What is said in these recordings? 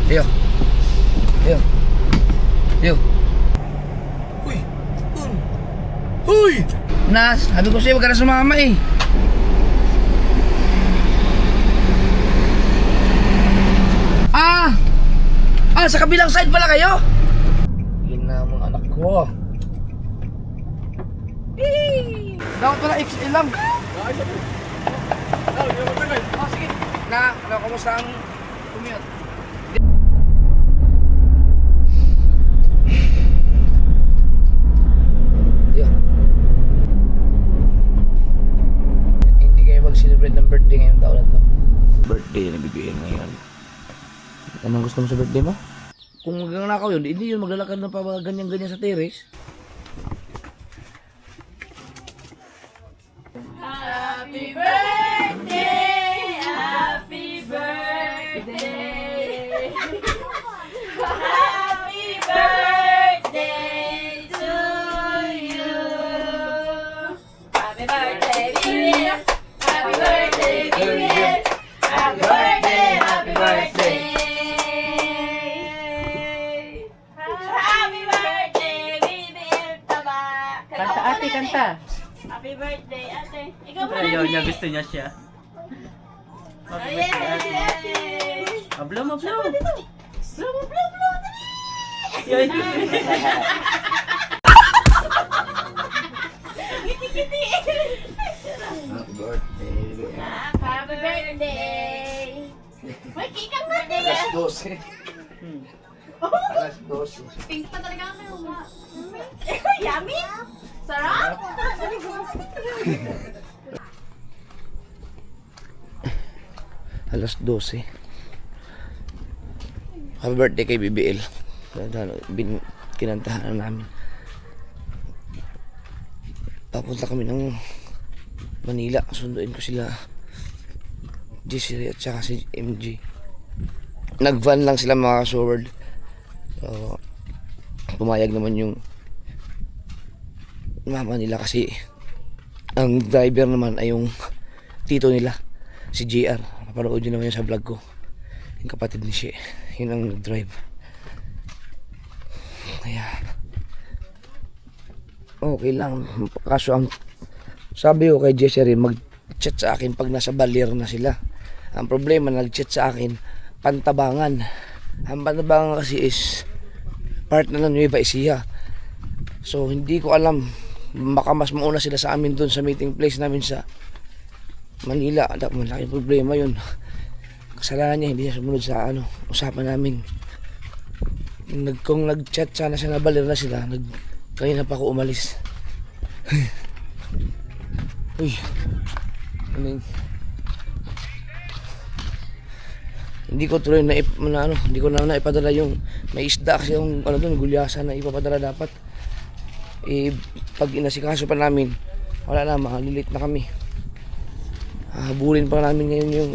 Tiyo. Tiyo. Tiyo. Uy! Uy! Nas, sabi ko sa'yo, huwag ka na sumama eh. Sa kabilang side pala kayo? Yun na mga anak ko. Dapat pala XL lang. Sige. Kumusta ang commute? Hindi kayo mag-celebrate ng birthday ngayong taon na to. Birthday na bibigyan ngayon. Anong gusto mo sa birthday mo? Kung magnanakaw yun, hindi yun maglalakad na pa ganyan-ganyan sa terrace. Happy birthday! Happy birthday! Happy birthday to you! Happy birthday, Vivian! Happy birthday, Vivian! Happy birthday! Happy birthday! Happy birthday, Vivian! Tama! Kanta ate, kanta. Happy birthday, ate! Ikaw pa Ayaw rin niya, eh. gusto niya siya. Happy Yay! birthday ate. Ablo mo, ablo. Blow, blow, blow! Yay. Kiti-kiti! Happy birthday. Happy birthday! May cake ang birthday! Alas 12. Alas 12. Pink pa talaga kami. Yummy! Sarap! Alas 12. Happy birthday kay BBL. Kinantahan namin. Papunta kami ng Manila. Sunduin ko sila Giselle at saka si MG. Nag-van lang sila mga Sword. So, pumayag naman yung mama nila kasi ang driver naman ay yung tito nila, si JR. Napanood nyo naman yun sa vlog ko. Yung kapatid ni Shea, yun ang nag-drive. Kaya okay lang. Kaso ang sabi ko kay Jessery, mag-chat sa akin pag nasa Baler na sila. Ang problema, nag-chat sa akin Pantabangan. Ang Pantabangan kasi is part na ng Nueva Ecija. So hindi ko alam, baka mas mauna sila sa amin doon sa meeting place namin sa Manila. Malaking problema yun. Kasalanan niya, hindi siya sumunod sa usapan namin. Kung nag-chat sana siya na Baler na sila, kanina pa ako umalis. Uy, hindi ko tuloy hindi ko na naipadala yung may isda kasi yung doon, gulyasan na ipapadala dapat. Pag inasikaso pa namin, wala na, makalilit na kami. Habulin pa namin ngayon yung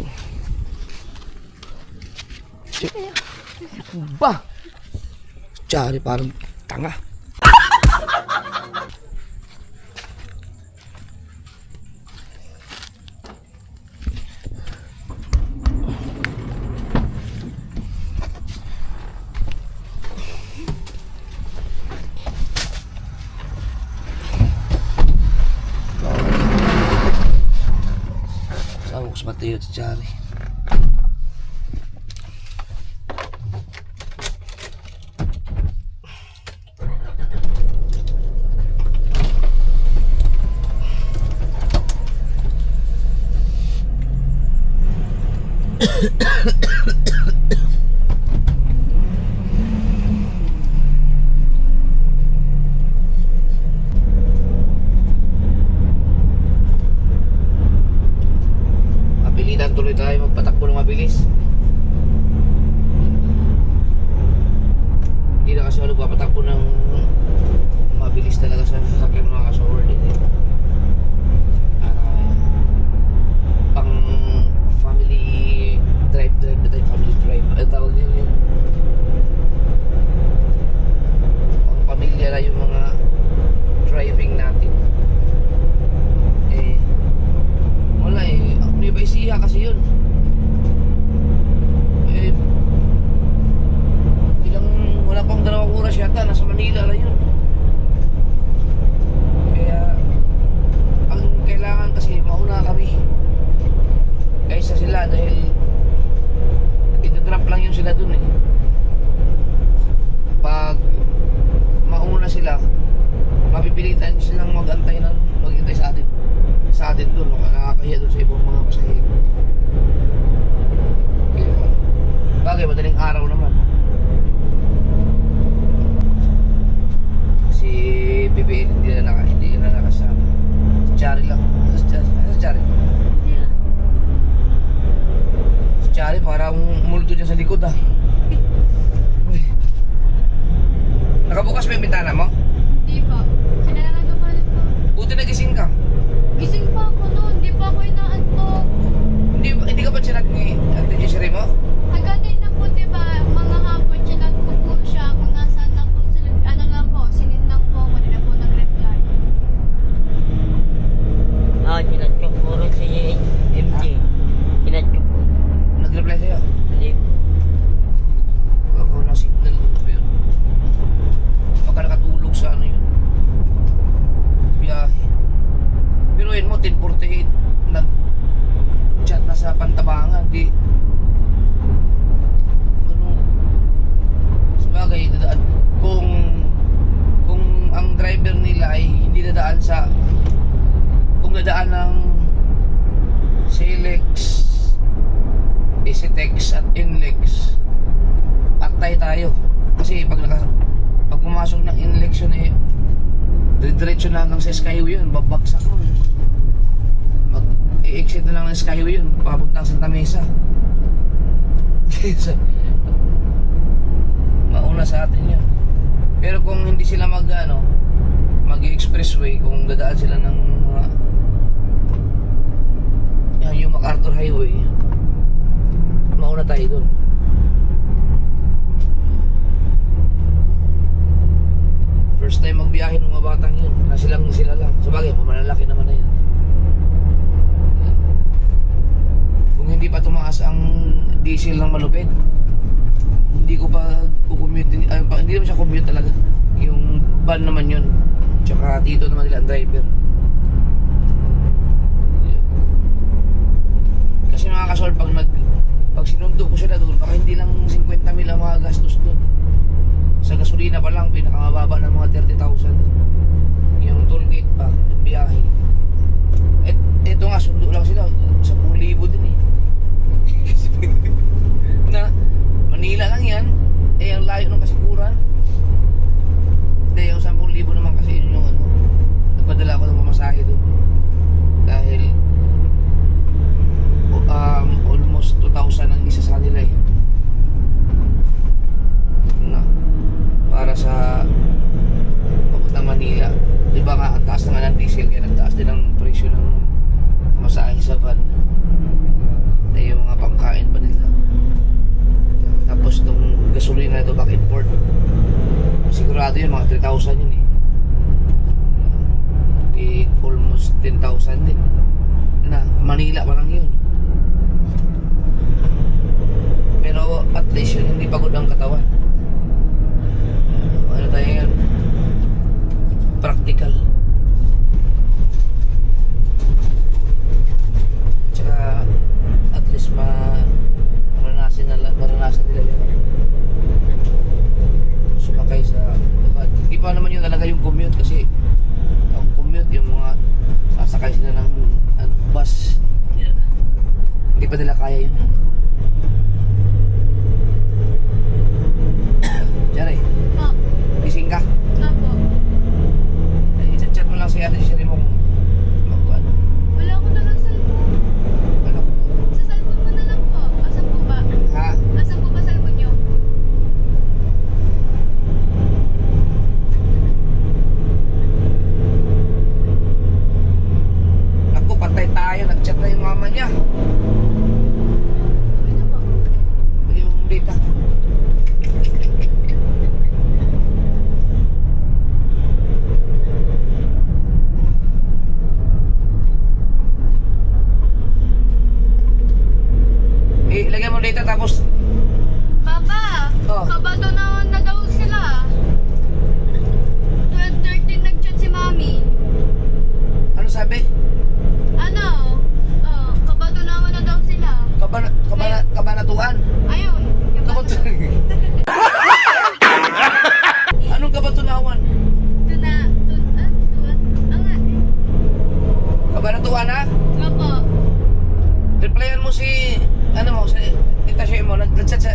ba? Tsari parang tanga. Saan ko sa Mateo at Tsari? Tuloy tayo yun sila dun eh. Pag mauna sila, mapipilitan silang mag-antay sa atin. Sa atin dun, nakakahiya dun sa ibang mga pasahero. Kaya, bagay, madaling araw naman. Si BBL hindi na nakasama. Si Chari lang. Si Chari. Si Chari parang multo dyan sa likod ah. Uy. Nakabukas ba yung bintana mo? Di pa. Kailangan ko pa ulit po. Buti nagising ka. Gising pa ako noon. Di pa ako inaantok. Hindi ka ba chinat ni Ate Jessary mo? Hanggang na po, di ba, mga hapon, chinat ko po siya kung nasaan na po sila. Ano lang po, sinid lang po ako. Di na po nag-reply. Chinat ko puro si MJ. Chinat ko po. Nag-reply sa'yo? Hindi. Ako na signal. Pero, baka nakatulog sa ano yun. Biyahe. Pero yun mo, 10:48. Nag-chat na sa Pantabangan. Di. Ano? Sabagay, dadaan. Kung ang driver nila ay hindi dadaan sa. Kung dadaan ng Selex, Isitex at Inlex, patay tayo. Kasi pag pumasok ng Inlex yun eh, diretso na hanggang sa Skyway yun, babagsak nun. I-exit na lang ng Skyway yun, papuntang Santa Mesa. Mauna sa atin yun. Pero kung hindi sila mag-expressway, kung dadaan sila ng mga yung MacArthur Highway, mauna tayo dun. First time magbiyahe ng mga batang yun, na sila lang. Sabagay, malalaki naman na yun. Kung hindi pa tumaas ang diesel ng malupit, hindi ko pa kukumute, hindi naman siya commute talaga. Yung van naman yun, tsaka dito naman nila ang driver. Kasi mga kasol, pag sinundo ko sila doon, baka hindi lang 50 mil ang mga gastos doon. Sa gasolina pa lang, pinakamababa ng mga 30,000. Yung toll gate pa, yung biyahe. Eto nga, sundo lang sila, 10,000 din eh. Na, Manila lang yan, eh ang layo ng kasiguran. Hindi, yung 10,000 naman kasi yun yung nagpadala ko ng pamasahe doon. Dahil almost 2,000 ang isa sa kanila eh. Na, para sa papuntang Manila. Diba nga, ang taas naman ng diesel, kaya nagtaas din ang presyo ng pamasahe sa van. Eh, yung mga pangkain pa nila. Tapos itong gasolina na ito, back and forth, sigurado yun, mga 3,000 yun eh. Almost 10,000 din. Na, Manila pa lang yun. Pero at least yun, hindi pagod ang katawan. Ano tayo yan? Practical. Tsaka at least maranasan nila yung sumakay sa hindi pa naman yun talaga yung commute, kasi ang commute yung mga sasakay sila ng bus. Yan. Hindi pa nila kaya yun.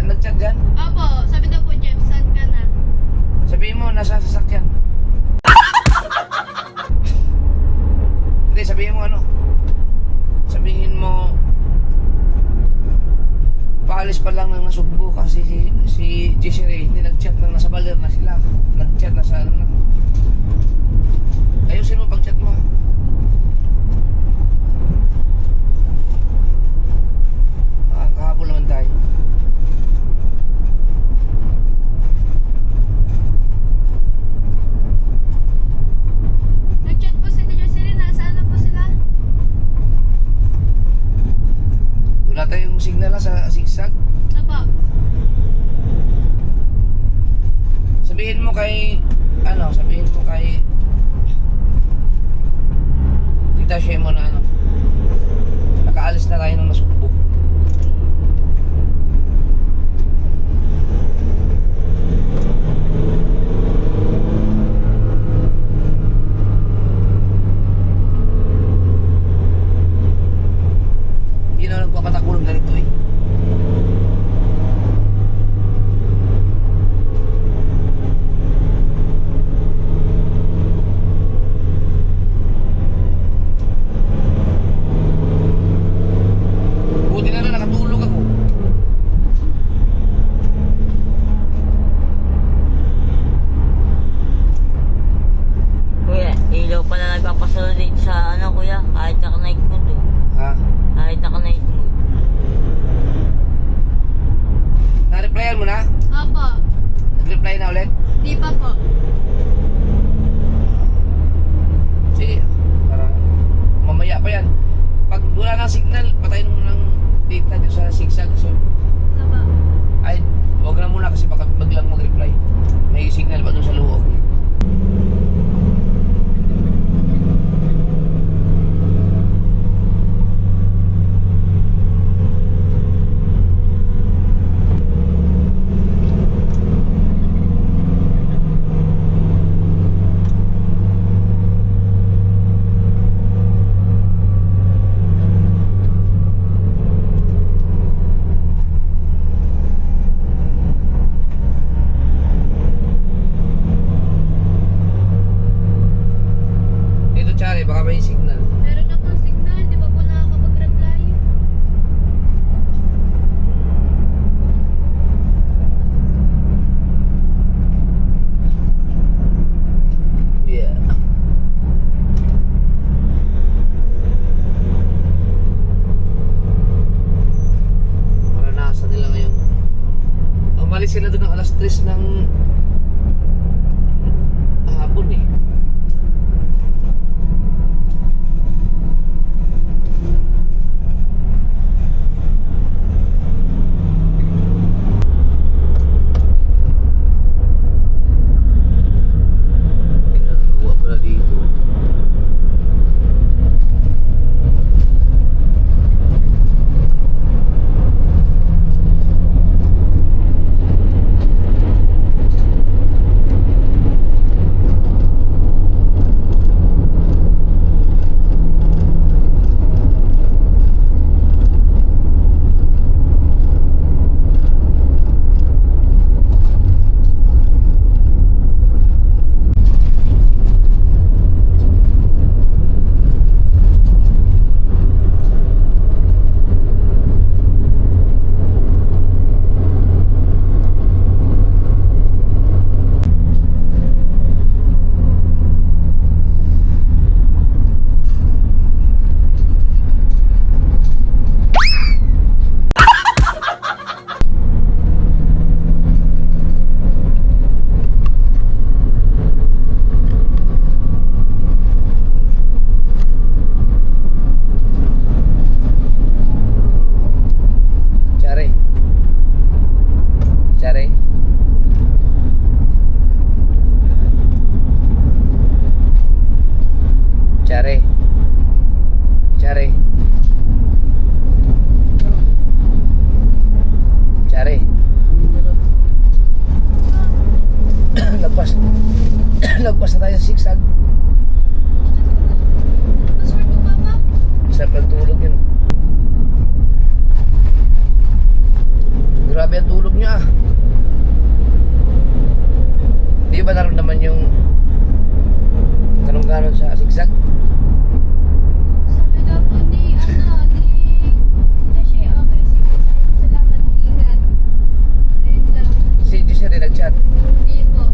nag-chat dyan? Opo, sabi daw po, Jeff, saan ka na? Sabihin mo, nasa sasakyan. Hindi, sabihin mo ano. Sabihin mo, paalis pa lang ng Nasugbo kasi si Jessie Ray, hindi nag-chat nang nasa Baler na sila. Nag-chat na sa ano na. Ayusin mo pag-chat mo. Kahabol naman tayo. Nag-chat po si Tito Jocelyn, nasaan na po sila? Wala tayong signal na sa zigzag. Opo. Sabihin mo kay Tita Shemo na ano, nakaalis na tayo ng Nasugbo. Hindi na nagpapatakulong ganito eh. Buti na lang nakatulog ako. Kuya, ilaw pa na nagpapasunod dito sa ano kuya, kahit naka-night mode oh. Ha? Kahit naka-night mode. Na-replyan mo na? Opo. Nag-reply na ulit? Di pa po. Sige, para mamaya pa yan. Pag wala ng signal, patayin mo ng data dyan sa zigzag. So, Opo. ay, huwag na muna kasi baka biglang mag-reply. May signal pa doon sa loob. Dito, Chari, baka may signal. Meron na pong signal, di ba po nakakapag-reply? Yeah. Maranasan nila ngayon. Umalis sila doon ng alas 3 ng hapon eh. Ginagawa pala dito. Chari. Chari. Chari. Chari. Chari. Lagpas. Lagpas na tayo sa zigzag. Password mo, Papa? Sa pagtulog yun. Grabe ang tulog niya ah. Di ba naramdaman yung ganon-ganon sa zigzag? Sabi daw po ni Kasi okay, sige, salamat, ingat. Ayun lang. Si Jesse rin nag-chat. Hindi po.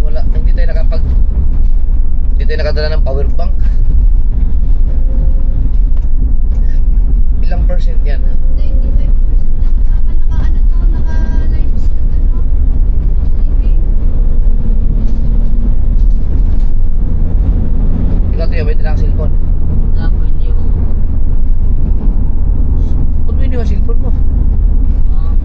Wala, hindi tayo nakadala ng power bank. Ilang percent yan? 95% na naka-ano to, naka-lives na saving. Ikaw tayo, may tinang cellphone. Wala po, hindi mo. Huwag mo iniwan cellphone mo. Ah,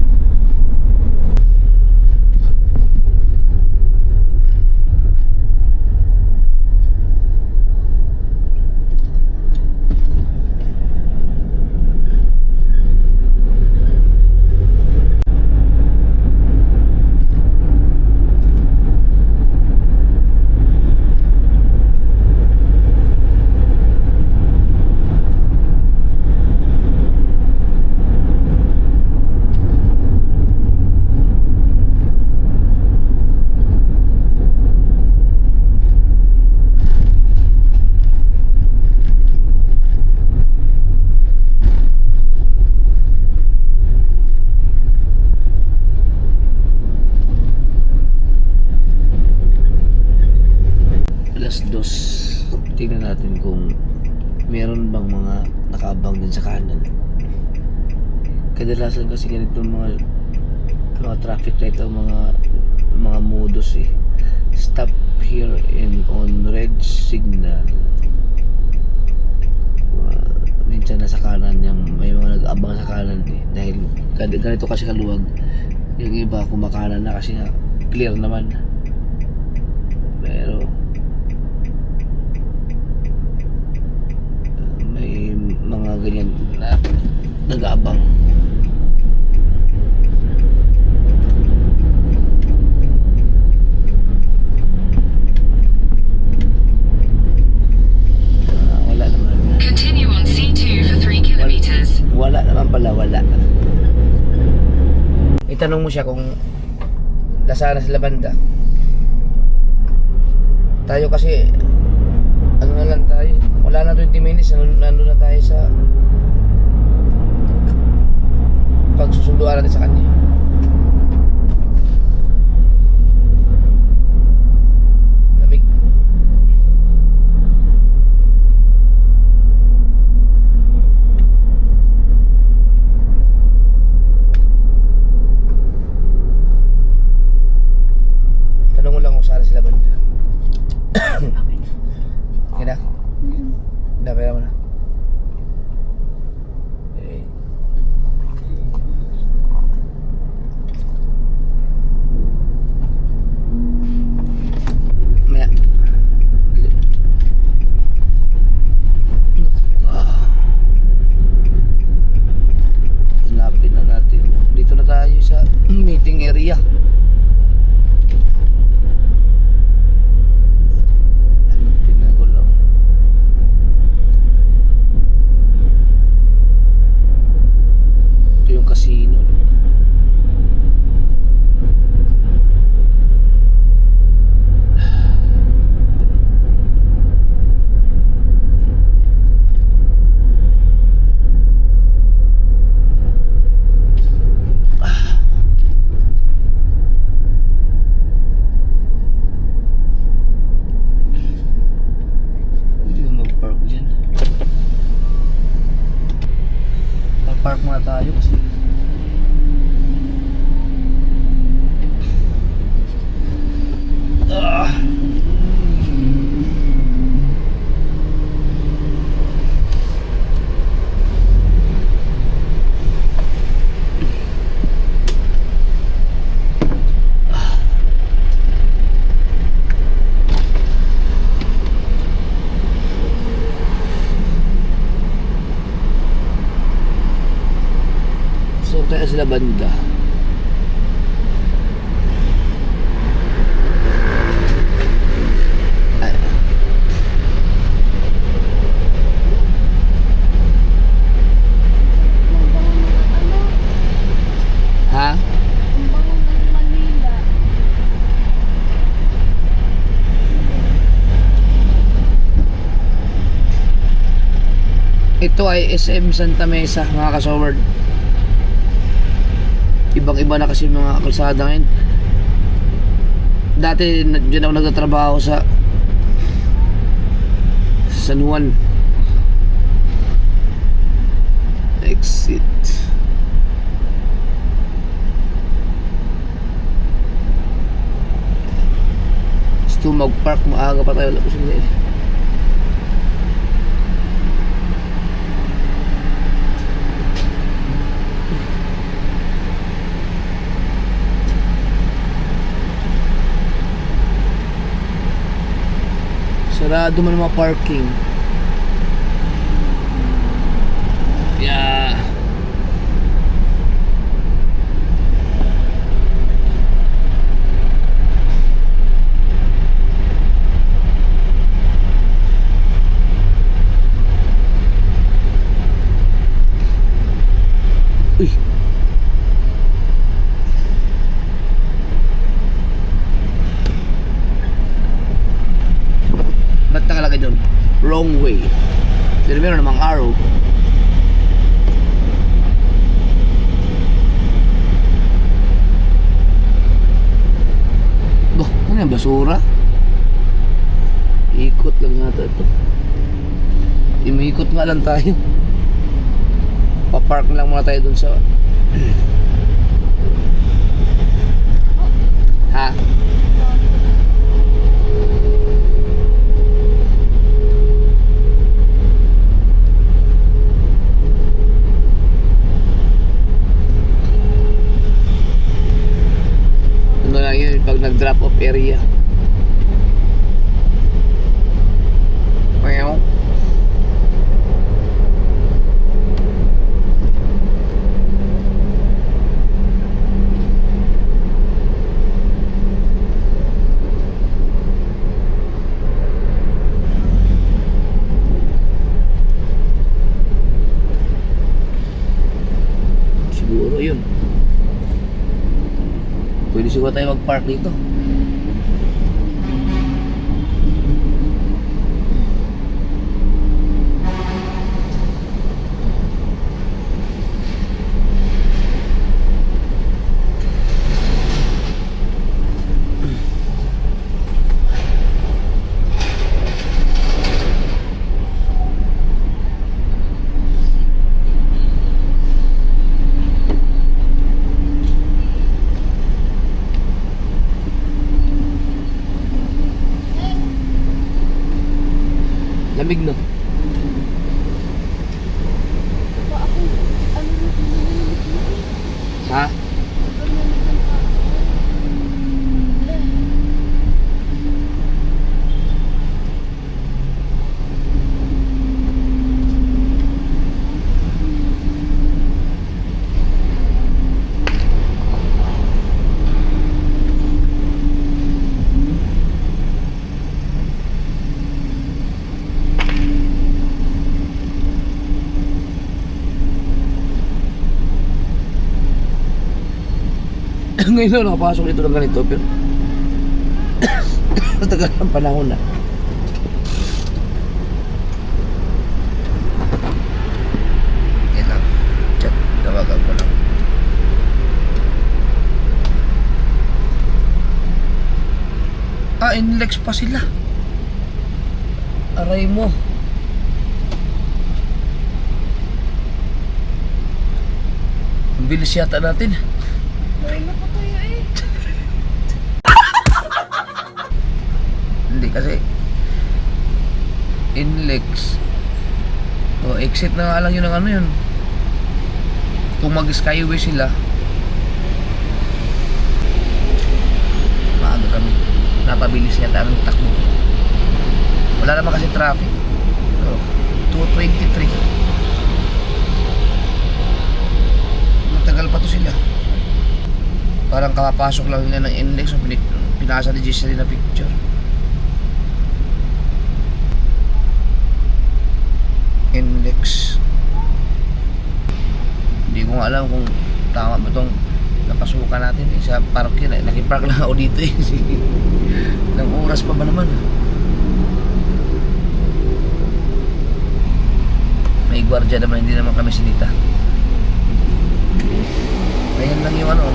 Alas 2. Tingnan natin kung meron bang mga nakaabang din sa kanan. Kadalasan kasi ganito mga traffic light o mga modus eh. Stop here and on red signal. Minsan nasa kanan may mga nag-abang sa kanan eh. Dahil ganito kasi kaluwag. Yung iba kumakanan na kasi nga clear naman. Pero may mga ganyan na nag-aabang. Wala naman. Continue on C2 for 3 kilometers. Wala naman pala, wala. Itanong mo siya kung nasaan na sila banda. Tayo kasi ano na lang tayo, wala na 20 minutes, nandun na tayo sa pagsusunduan natin sa kanya. Lamig. Tanong mo lang kung saan sila banda. Okay na? Dapera mo na. Okay. Maya. Hanapin na natin. Dito na tayo sa meeting area. Casino. Hindi ko mag-park dyan. Mag-park muna tayo kasi so kaya sila banda. Ito ay SM Santa Mesa, mga kasoward. Ibang-iba na kasi mga kalsada ngayon. Dati dyan ako nagtatrabaho sa San Juan. Exit. Gusto mag-park, maaga pa tayo. Lapos hindi. Sarado man ang mga parking. Yeah. Uy. Ba't nakalagay doon? Wrong way. Pero meron namang arrow. Bah, ano yung basura? Ikot lang nata ito. Imikot nga lang tayo. Papark lang muna tayo dun sa ha? Ano lang yun pag nag-drop off area. Meow. Siguro yun. Pwede siguro tayo mag-park dito. Lamig no? Ha? Ngayon lang nakapasok dito ng ganito pero matagal ng panahon na. Okay lang. Chat, tawagan ko lang. Inlex pa sila. Aray mo. Ang bilis yata natin. Hindi kasi Inlex exit na nga lang yun ng ano yun. Kung mag-skyway sila maaga kami, napabilis yata ang takbo. Wala naman kasi traffic. 2:23 matagal pa to sila. Parang kakapasok lang nila ng Inlex. Pinasa ni Giselle na picture. Inlex. Hindi ko nga alam kung tama ba itong napasukan natin sa park yun. Nakipark lang ako dito eh. Ilang oras pa ba naman? My gwardiya naman, hindi naman kami sinita. Ayan lang yung ano,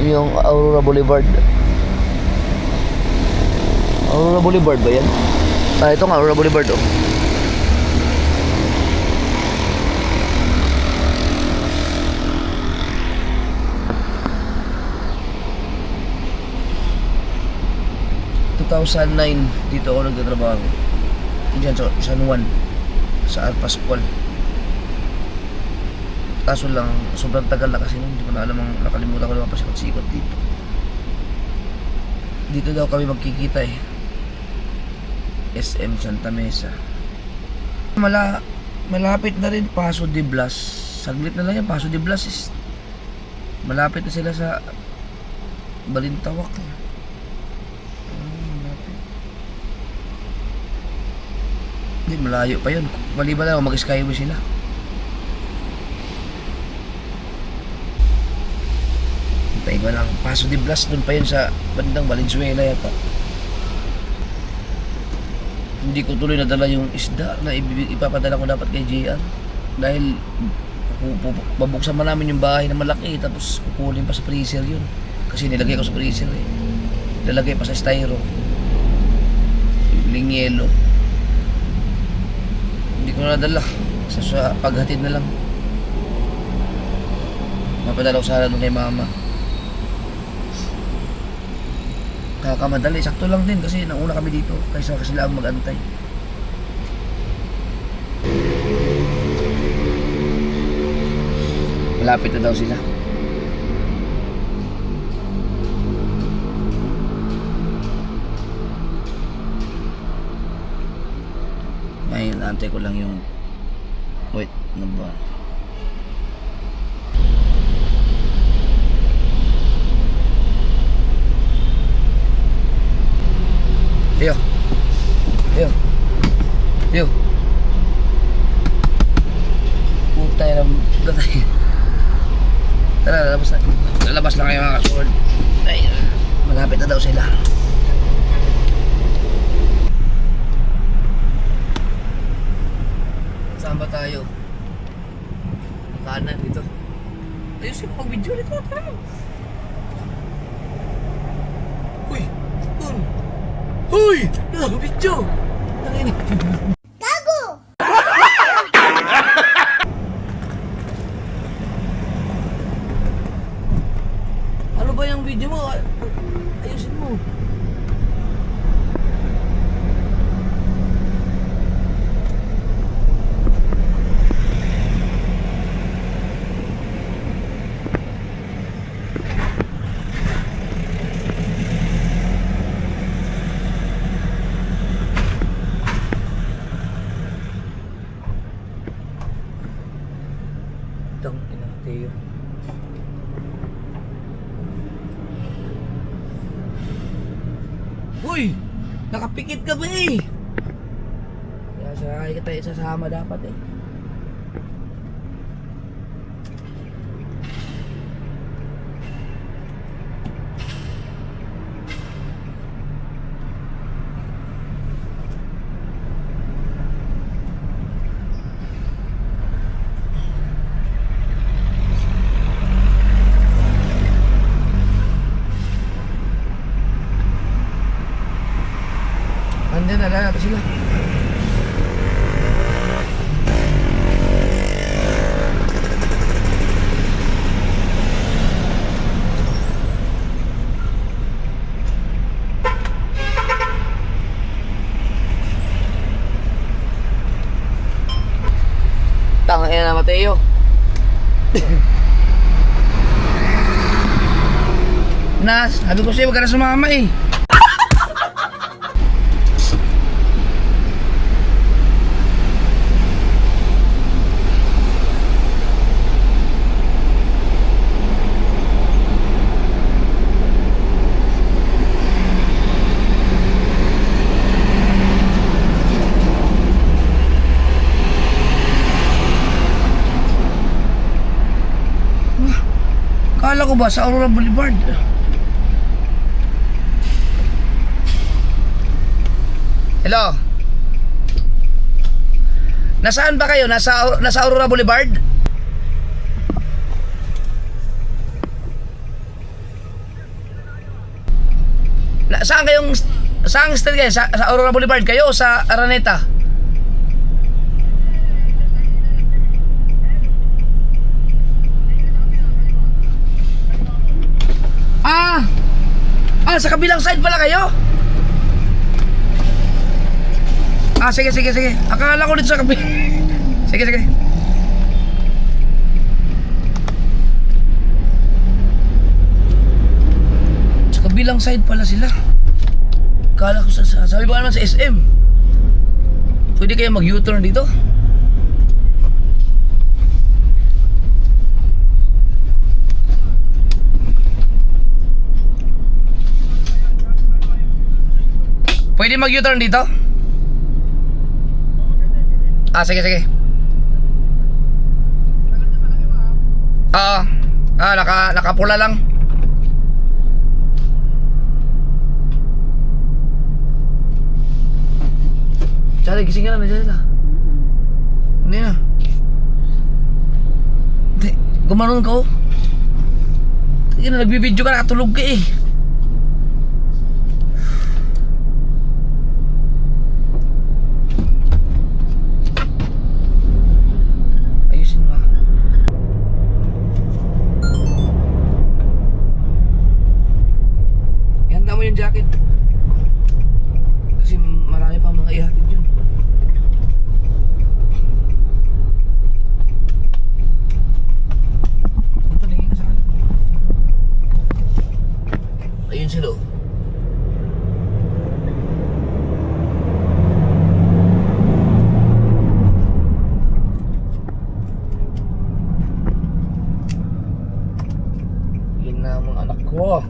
yung Aurora Boulevard. Aurora Boulevard ba yan? Ah, ito nga, Aurora Boulevard, oh. Dito ako nagtatrabaho. Diyan sa San Juan, sa Pascual. Kaso lang, sobrang tagal na kasi nun. Hindi ko na alam, nakalimutan ko naman pasikot-sikot dito. Dito daw kami magkikita eh. SM Santa Mesa. Malapit na rin Paso de Blas. Saglit na lang yan, Paso de Blas is malapit na sila sa Balintawak. Malapit. Hindi, malayo pa yun. Maliban lang mag-skyway sila. Hintayin ko lang. Paso de Blas, dun pa yun sa bandang Valenzuela yata. Hindi ko tuloy nadala yung isda na ipapadala ko dapat kay JR. Dahil babuksan man namin yung bahay na malaki, tapos kukunin pa sa freezer yun. Kasi nilagay ko sa freezer eh. Nilagay pa sa styro. Yung yelo. Hindi ko nadala. Sa paghatid na lang. Mapadala ko sana doon kay mama. Kakamadali, sakto lang din kasi nauna kami dito kaysa sila ang mag-antay. Malapit na daw sila. Ngayon, antay ko lang yung wait, ano ba? Yo. Yo. Yo. Puta yan ang gatay. Tara, lalabas na. Lalabas na kayo mga kasunod. Ay, malapit na daw sila. Saan ba tayo? Kanan dito. Ayusin mo pag-video nito. Tara. Uy! Kun! Hoy! Video! Tangin. Gago! Ano ba yung video mo? Ayusin mo. Tang inang Teo. Uy! Nakapikit ka ba eh? Kaya sakay ka tayo sasama dapat eh. Andyan na lang sila. Tangina na Mateo. Nas, sabi ko sa'yo, huwag ka na sumama eh. Kala ko ba sa Aurora Boulevard? Hello? Nasaan ba kayo? Nasa Aurora Boulevard? Saan street kayo? Sa Aurora Boulevard kayo o sa Araneta? Sa kabilang side pala kayo? Sige. Akala ko dito sa kabilang. Sige. Sa kabilang side pala sila. Akala ko sabi ko naman sa SM. Pwede kayo mag-U-turn dito? Pwede mag-U-turn dito? Sige. Nakapula lang. Tsari, gising ka na, nandiyan sila. Hindi na. Hindi, gumanon ka oh. Nagbibideo ka, nakatulog ka eh. Ayusin mo. Ihanda mo yung jacket. Kasi marami pa mga ihatid yun. Ito, lingin ka sa kanan. Ayun sila. Yun na ang mga anak ko.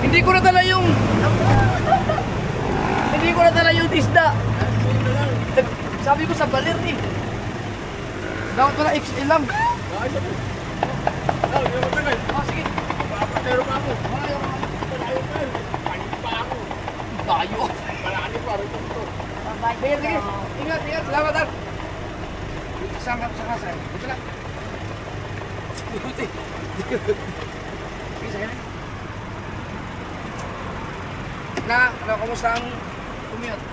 Hindi ko nadala yung isda. Sabi ko sa balir eh. Dapat pala XL lang. Sige. Pero pa ako. Tayo. Sige. Ingat. Salamat ah. Sangkap sa kasay. Dito lang. Buti. Sige, sige. Kumusta ang commute?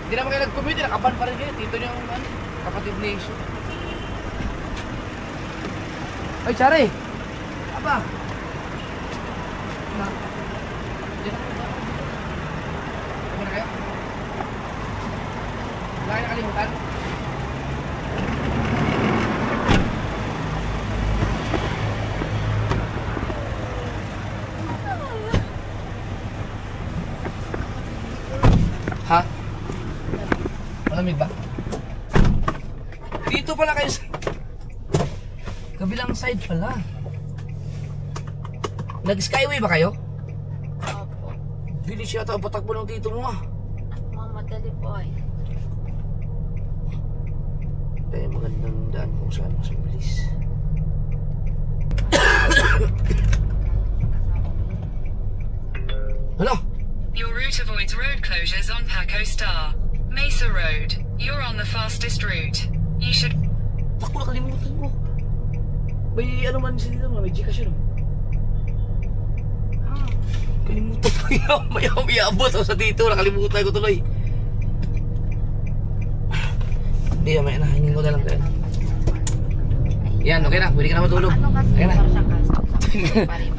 Hindi naman kayo nag-commute, nakaban pa rin kayo. Tito nyo ang kapatid nation. Ay, Chari! Aba! Ano na kayo? Wala kayo nakalimutan? Ha? Malamig ba? Dito pala kayo sa kabilang side pala. Nag-skyway ba kayo? Opo. Bilis yata ang patakbo ng dito mo ah. Mamadali po ay. Kaya magandang daan kung saan mas mabilis. Ano? Your route avoids road closures on Paco Star. Mesa Road. You're on the fastest route. You should... Naku, nakalimutan ko. May ano man siya dito, may Gcash yun. Kalimutan ko yun. May abot ako sa dito, nakalimutan ko tuloy. Hindi, may nahingin ko na lang kayo. Yan, okay na, pwede ka na matulog. Ano kasi Okay na. siya kasi?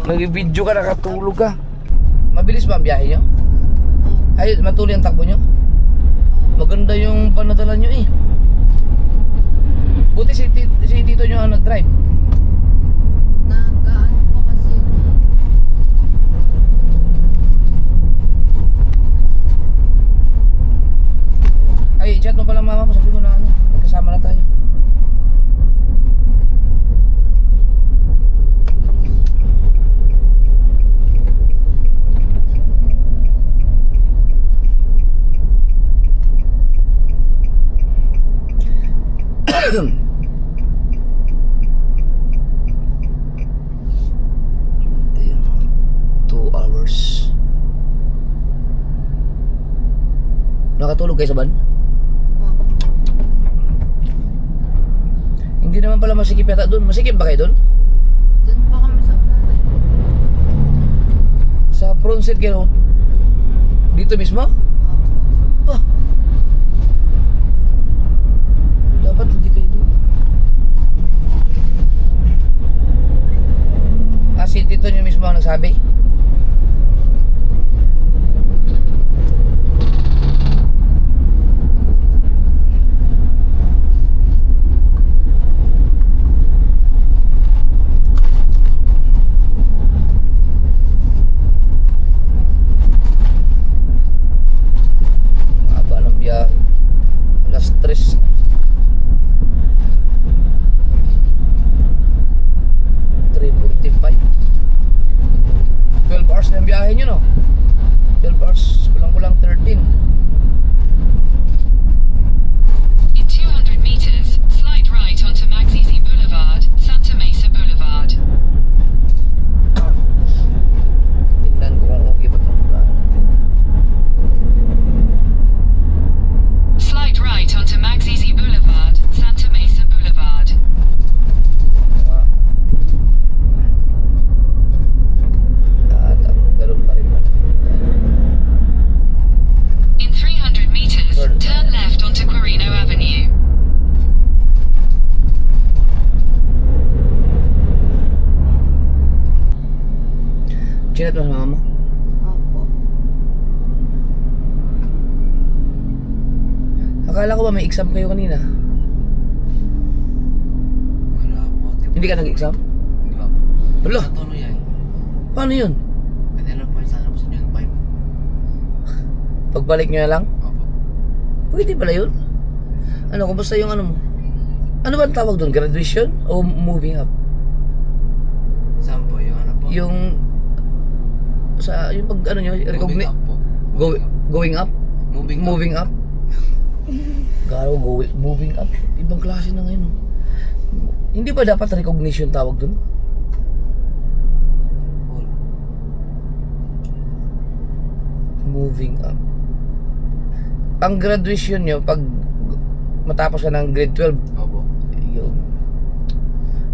Nag-video ka, nakatulog ka. Mabilis ba ang biyahe nyo? Ay, matuloy ang takbo nyo? Maganda yung panadala nyo eh. Buti si tito nyo ang nag-drive. Nagkaan po kasi. Ay, chat mo pala mama mo, sabi mo na ano, magkasama na tayo. Ayun. 2 hours. Nakatulog kayo sa van? Hindi naman pala masikip yata doon. Masikip ba kayo doon? Doon pa kami sa unahan. Sa front seat kayo? Dito mismo? Ba? Dapat hindi kayo doon. Si Tito nyo mismo ang nagsabi? Haba ng biyahe. Alas 3. 3:45. 12 hours na yung biyahe nyo, no? 12 hours, kulang-kulang 13. In 200 meters, slide right onto Magzizi Boulevard, Santa Mesa Boulevard. Tingnan ko kung okay ba itong daan natin. Slide right onto Magzizi Boulevard, Santa Mesa Boulevard. Mga ganun pa rin ba? In 300 meters, turn left onto Quirino Avenue. Chinat mo sa mama mo? Opo. Akala ko ba may exam kayo kanina? Wala po. Hindi ka nag-exam? Hindi ba po? Wala. Natuloy ay. Paano yun? Pwede lang po yung sana po sa June 5. Pagbalik nyo na lang? Opo. Pwede pala yun? Ano, kumusta yung ano mo? Ano ba ang tawag doon? Graduation? O moving up? Saan po? Yung ano po? Yung sa yung pag ano nyo, Moving up po. going up? Moving up. Moving up? Garo, moving up. Ibang klase na ngayon. Hindi ba dapat recognition tawag doon? Po. Moving up. Ang graduation nyo, pag matapos ka ng grade 12, Opo. yung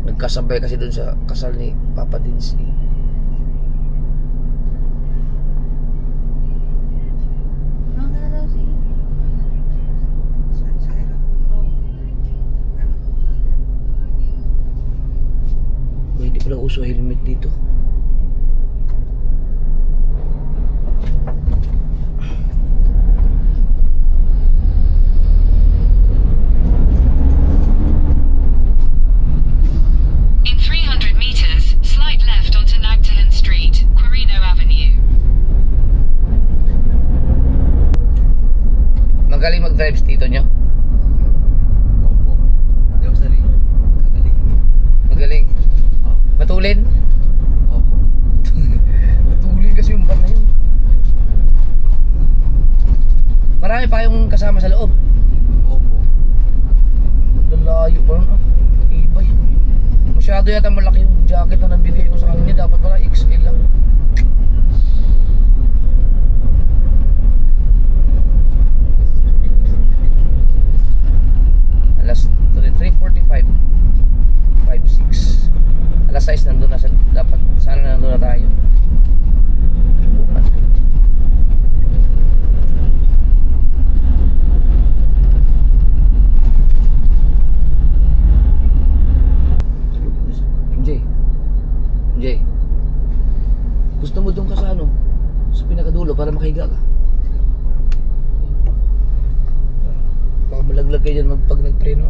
nagkasabay kasi doon sa kasal ni Papa Dinsi. Ano na daw si... Sa ilo. Hindi pala uso helmet dito. In 300 meters, slide left onto Nagtahan Street, Quirino Avenue. Magaling mag-drive si tito nyo? Opo. Hindi ako sari. Kagaling. Magaling. Opo. Matulin? Opo. Matulin kasi yung van na yun. Marami pa yung kasama sa loob. Opo. Lalayo pa rin. Ibay. Masyado yata malaki yung jacket na nabigay ko sa kanya. Dapat pala XL lang. Alas 3:45 5:06. Alas 6 nandun na sa, dapat sana nandun na tayo. Bukas. MJ, gusto mo doon ka sa ano? Sa pinakadulo para makahiga ka. Baka malaglag kayo dyan pag nagpreno.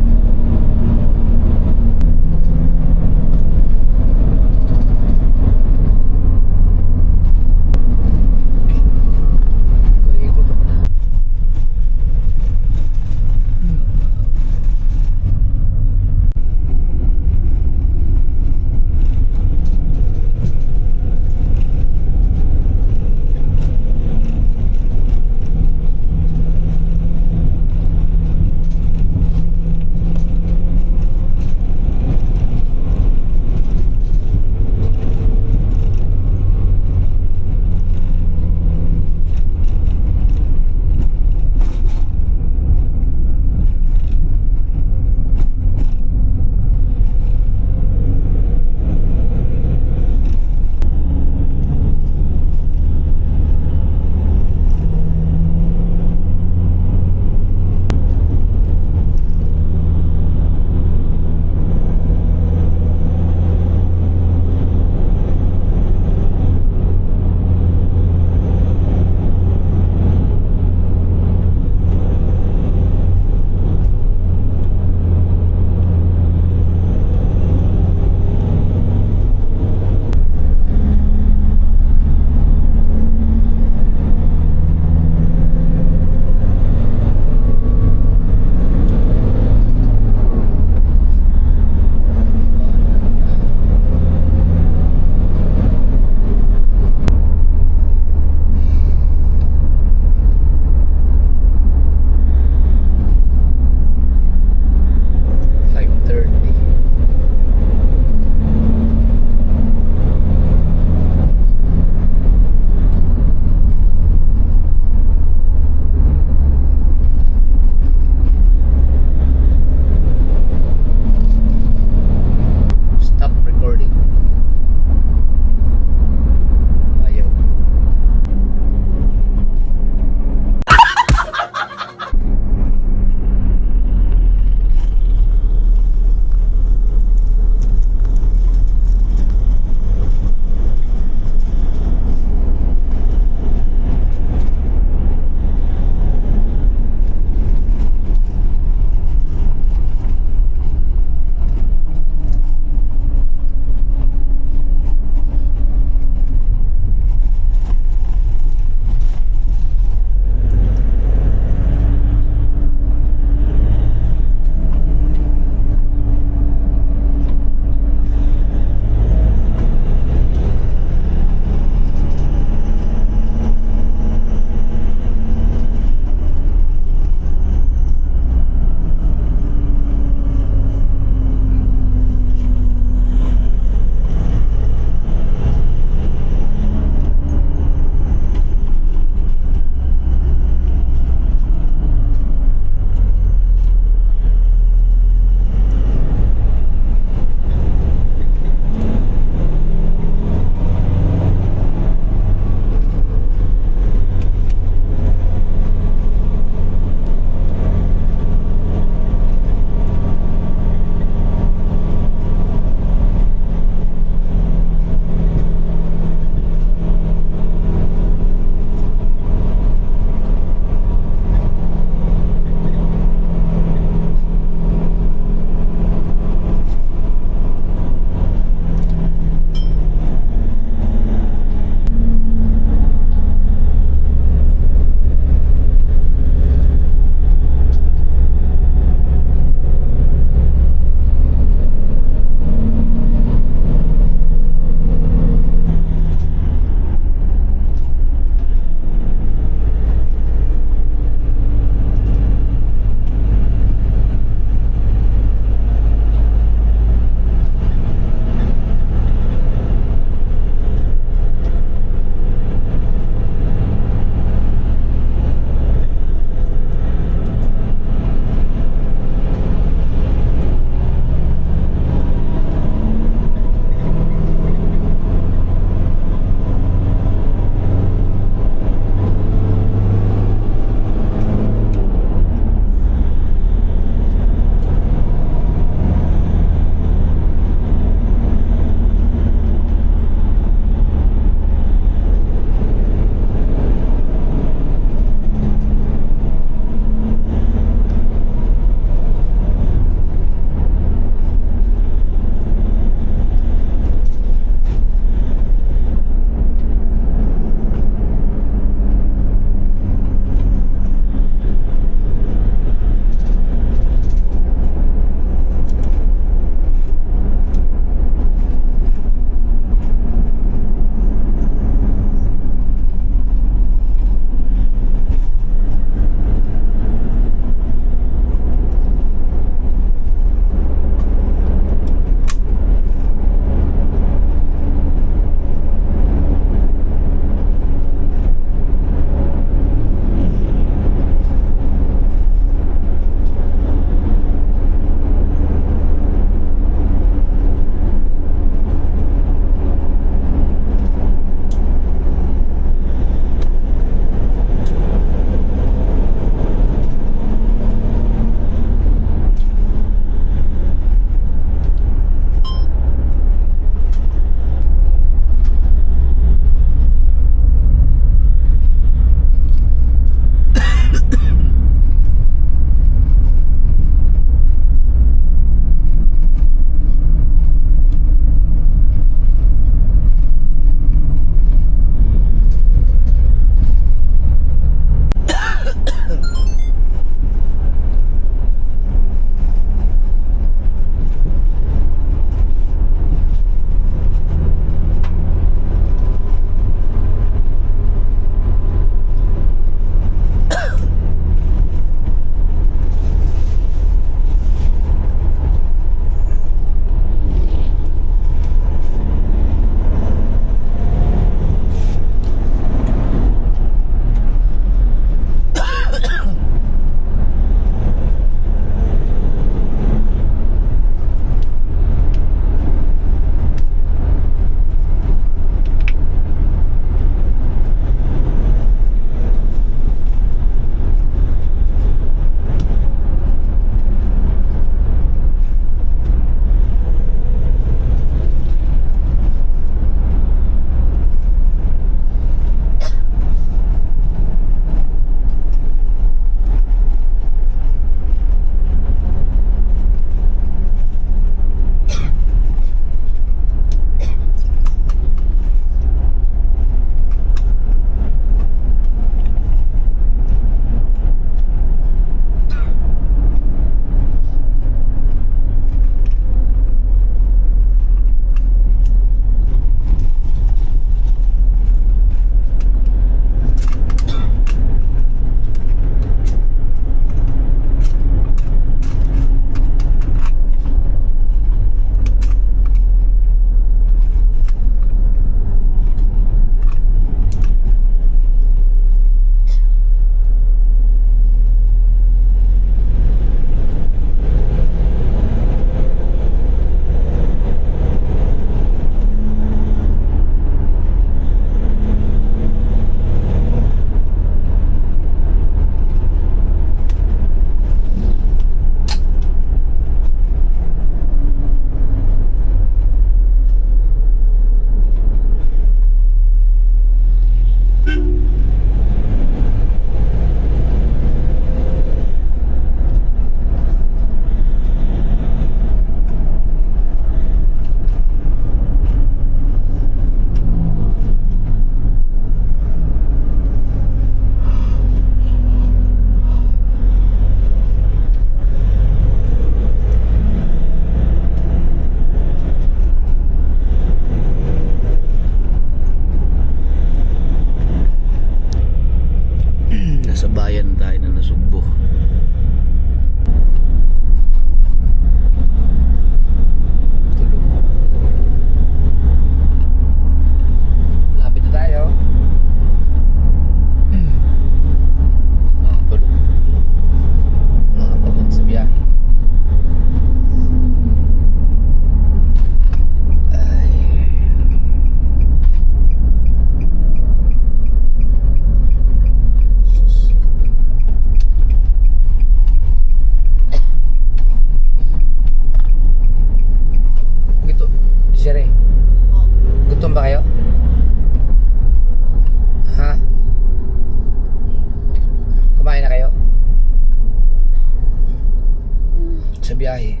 biyahe.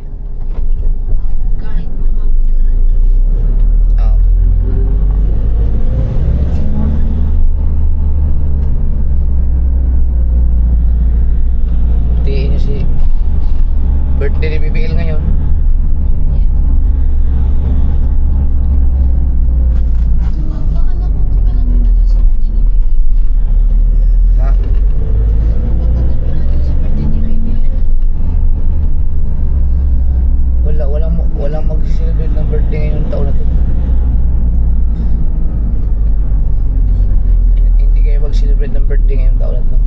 Kahit malapit lang. Ah, okay. Tiin niyo si birthday ni BBL ngayon. Anak ko papalapit natin sa birthday ni Bibi. Ha? Papalapit natin sa birthday ni Bibi. Walang mag-celebrate ng birthday ngayong taon na to. Hindi kayo mag-celebrate ng birthday ngayong taon na to.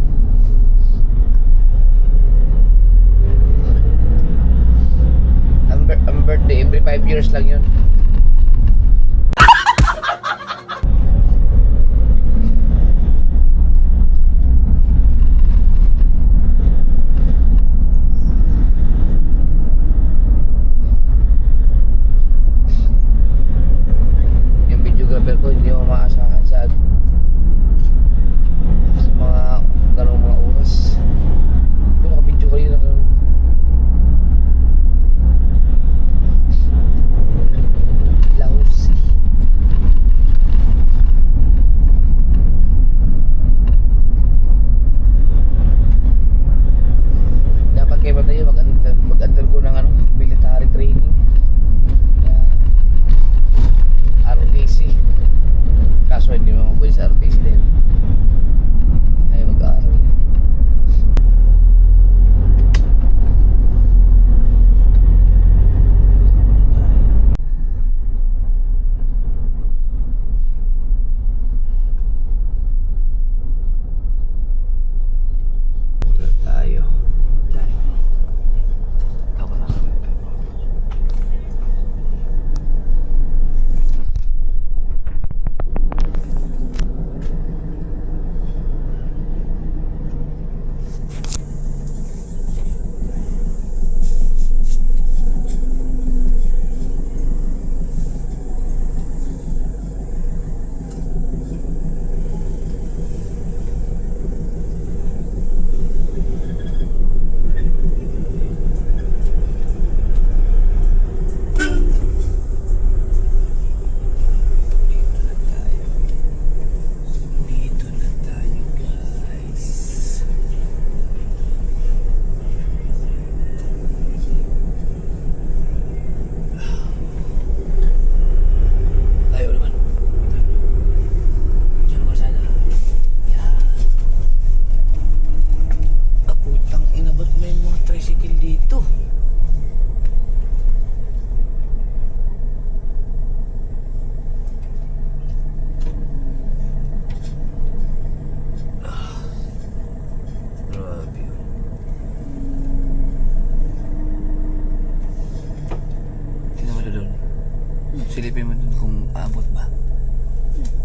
Ang birthday every 5 years lang yun. Yung videographer ko hindi mo maasahan sa mga ganong mga oras. Pero naka-video kayo na lousy. Dapat kayo ba tayo mag-undergo ng military training. ROTC. Kaso hindi mo pwede sa ROTC din. Ay mag-aaral. Tayo. Ako na. Dito na tayo, guys. Tayo naman. Diyan ko sana. Yan. Putang ina, ba't may mga tricycle dito? Grabe yun. Tingnan mo doon. Silipin mo doon kung aabot ba.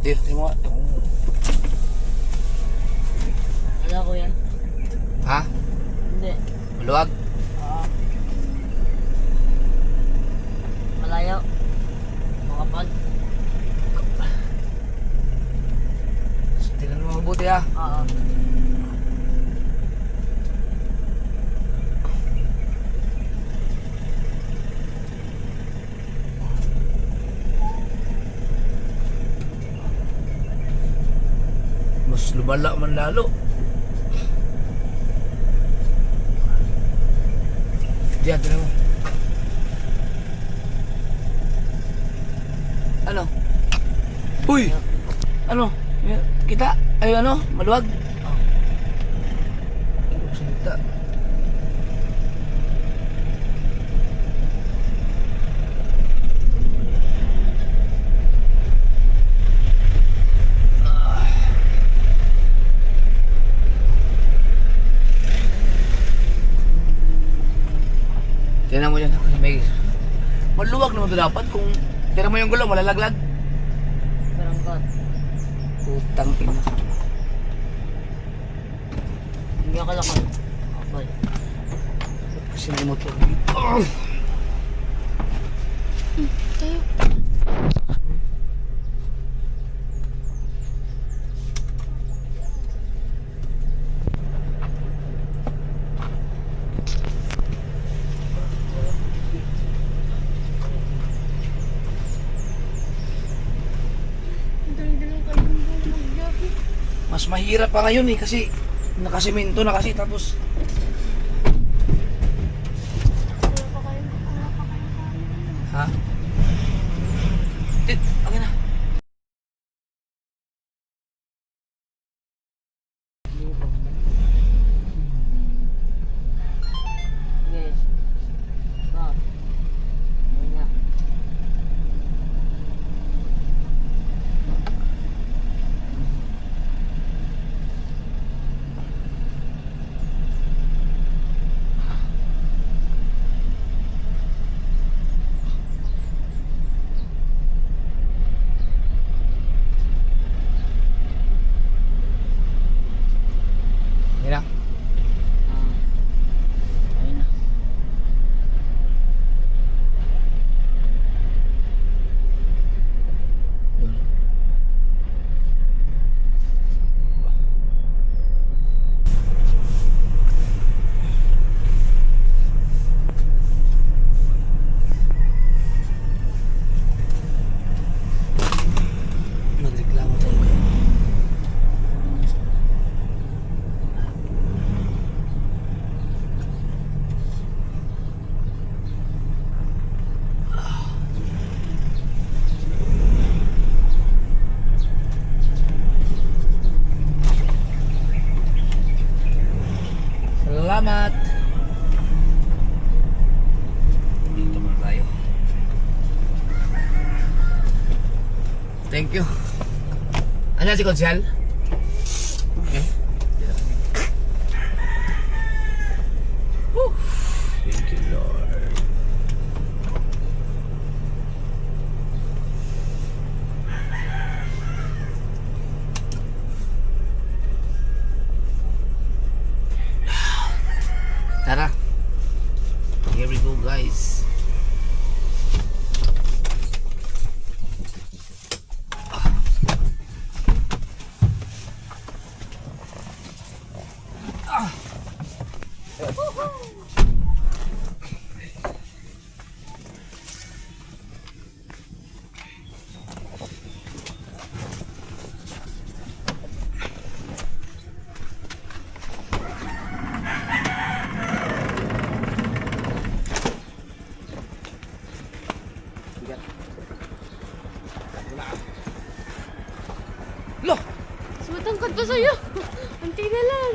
Tingnan mo nga. Wala ko yan. Ha? Hindi. Maluwag? Malayo. Makapal. Tingnan mo mabuti ha. Oo. Mas lumala man lalo. Diyan, tingnan mo. Ano? Uy! Ano? Kita? Ay ano? Maluwag? Salita. Tingnan mo yan. May maluwag naman ito dapat. Kung tira mo yung gulong, malalaglag. Barangkat. Putang ina. Hindi ka lakad. Kapal. Kasi may motor dito. Tayo. mahirap pa ngayon eh kasi nakasemento na kasi tapos ha? Okay na. Yes. Ah. Ayun na. Okay na. Ah. Ayun na. Nagreklamo tayo kayo. Salamat! Dito muna tayo. Thank you. Ano si Konsyal? Okay. Dito. Woo! Thank you, Lord. Tara. Here we go, guys. Loh! Mas matangkad pa sa'yo. Unti na lang.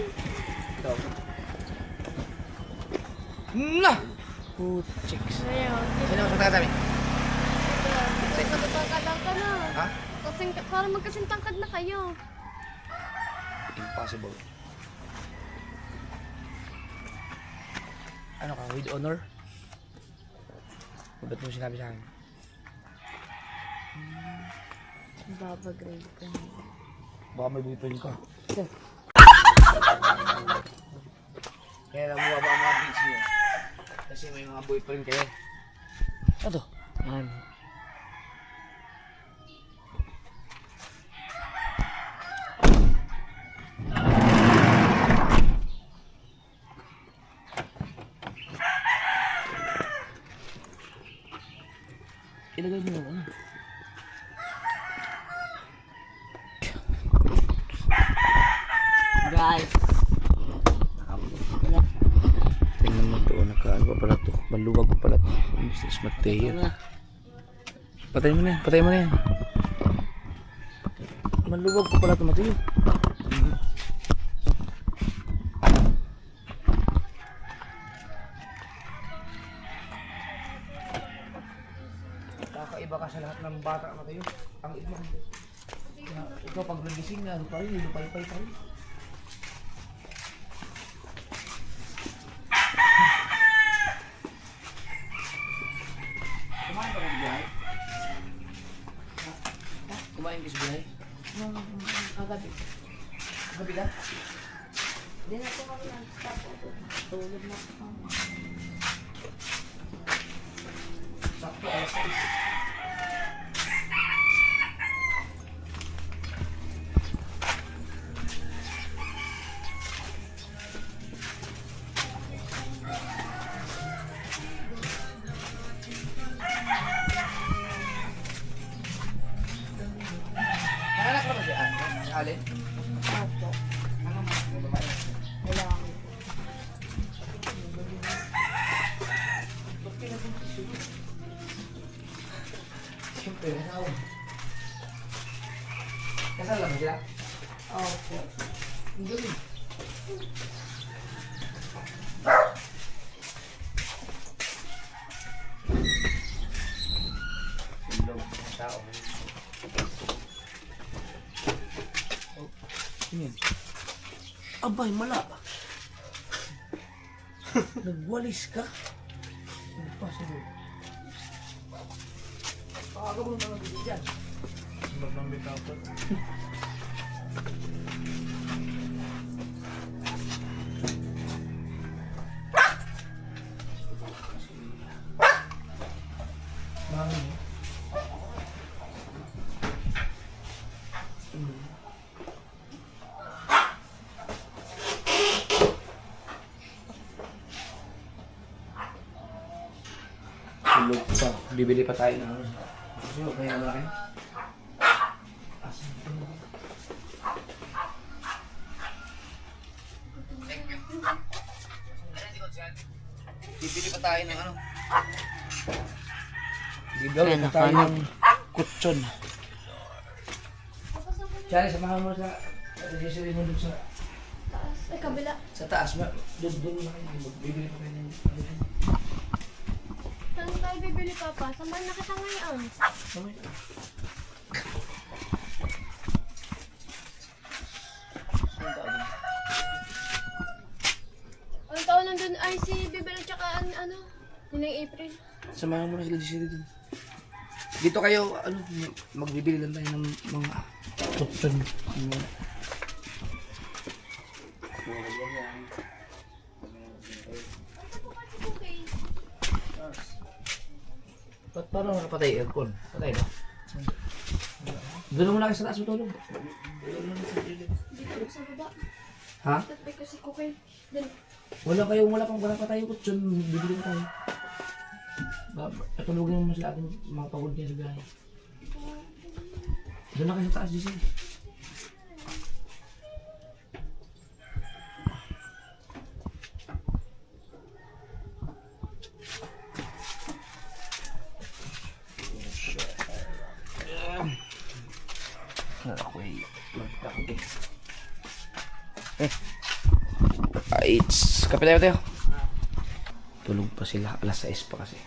Na! Puchiks. Ayaw. Sino mas matagal namin? Matangkad ka na. Ha? Parang magkasintangkad na kayo. Impossible. Ano ka? With honor? Ba't mo sinabi sa akin? Babagrade ka na. Baka may boyfriend ka. Kaya nabuha ba ang mga beach niyo? Kasi may mga boyfriend kayo. Ano to? Ano? Ilagay mo ano? Guys. Tingnan mo to, nakaano pa pala to. Maluwag pa pala to. Mrs. Mateo. Ano? Patay mo na yan, patay mo na yan. Maluwag pa pala to, Mateo. Kakaiba ka sa lahat ng bata, Mateo. Ang ibang. Ikaw pag nagising na, ano pa rin, lupay-pay pa rin. Kumain ka ng biyahe? Kumain ka sa biyahe? Kagabi. Gabi lang? Hindi na po kami nag-stop. Tulog na po kami. Sakto, alas 6. Nanganak na ba si Allen? Opo. Kasal lang sila? Oo. Ang galing. Silog ng tao. Yan. Abay, mala. Nagwalis ka? Nagpasunod. Pakagabong naman dito dyan. Sunod ng bitaw po. Mami. Tulog pa. Bibili pa tayo ng ano. Gusto nyo, kaya malaki? Bibili pa tayo ng ano. Bibili pa tayo ng kutsyon. Chari, samahan mo sa registry mo dun sa Taas. Ay, kabila. sa taas. Doon na kayo. Bibili pa kayo ng Saan tayo bibili, Papa? Saan na kita ngayon? Ang taon nandun ay si Bibel at saka ano? Yun ang April. Samahan mo na sila dun. Dito kayo, ano, magbibili lang tayo ng mga kutsyon. Ba't parang nakapatay aircon? Patay na. Doon mo na kayo sa taas matulog. Dito sa baba. Ha? Tatay ko si Kukay. Dun. Wala pa tayo kutsyon. Bibili na tayo. Patulogin mo sila ating mga pagod niya sa biyahe. Doon na kayo sa taas, Giselle. Ako'y magkape. It's kape tayo. Tulog pa sila, alas 6 pa kasi.